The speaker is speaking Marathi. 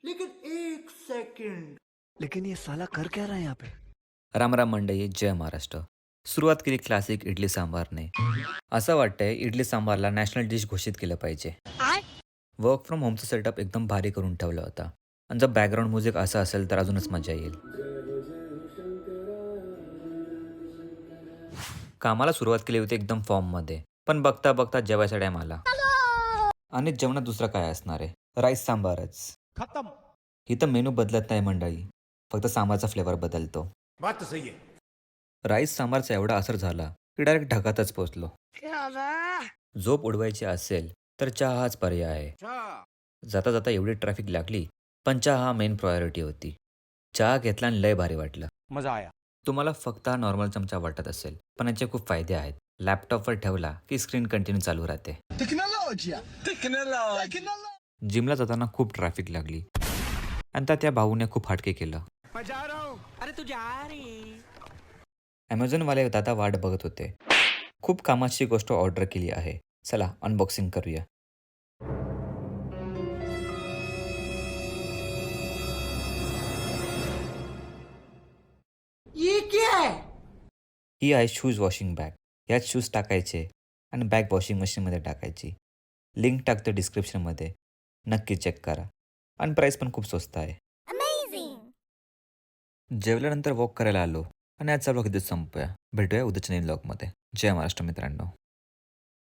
लेकिन एक सेकंड, लेकिन ये साला कर क्या रहा है यहाँ पे? राम राम मंडळी, जय महाराष्ट्र. सुरुवात केली क्लासिक इडली सांबारने. असं वाटतंय इडली सांबारला नॅशनल डिश घोषित केलं पाहिजे. वर्क फ्रॉम होमचं सेटअप एकदम भारी करून ठेवला होता. आणि जर बॅकग्राऊंड म्युझिक असं असेल तर अजूनच मजा येईल. कामाला सुरुवात केली होती एकदम फॉर्ममध्ये, पण बघता बघता जेवायचा टाइम आला. आणि जेवणात दुसरं काय असणार आहे, राईस सांबारच. खत्म. इथं मेनू बदलत नाही मंडळी, फक्त सांबारचा फ्लेवर बदलतो. बात तो सही है. राईस सांबारचा एवढा असर झाला की डायरेक्ट ढगातच पोचलो. झोप उडवायची असेल तर चहा हाच पर्याय आहे. जाता जाता एवढी ट्रॅफिक लागली, पण चहा हा मेन प्रायोरिटी होती. चहा घेतला आणि लय भारी वाटलं. मजा आया. तुम्हाला फक्त हा नॉर्मल चमचा वाटत असेल, पण याचे खूप फायदे आहेत. लॅपटॉपवर ठेवला की स्क्रीन कंटिन्यू चालू राहते. जिमला जाताना खूप ट्रॅफिक लागली आणि त्या भाऊने खूप हटके केलं. मैं जा रहा हूँ. अरे तू जा रही. ॲमेझॉनवाले दादा वाट बघत होते. खूप कामाची गोष्ट ऑर्डर केली आहे. चला अनबॉक्सिंग करूया. ये क्या है? ही आहे शूज वॉशिंग बॅग. यात शूज टाकायचे आणि बॅग वॉशिंग मशीनमध्ये टाकायची. लिंक टाकतो डिस्क्रिप्शनमध्ये. नक्की चेक करा. आणि प्राईस पण खूप स्वस्त आहे. जेवल्यानंतर वॉक करायला आलो आणि आजचा ब्लॉग इथेच संपूया. भेटूया उद्याच्या नवीन ब्लॉगमध्ये. जय महाराष्ट्र मित्रांनो.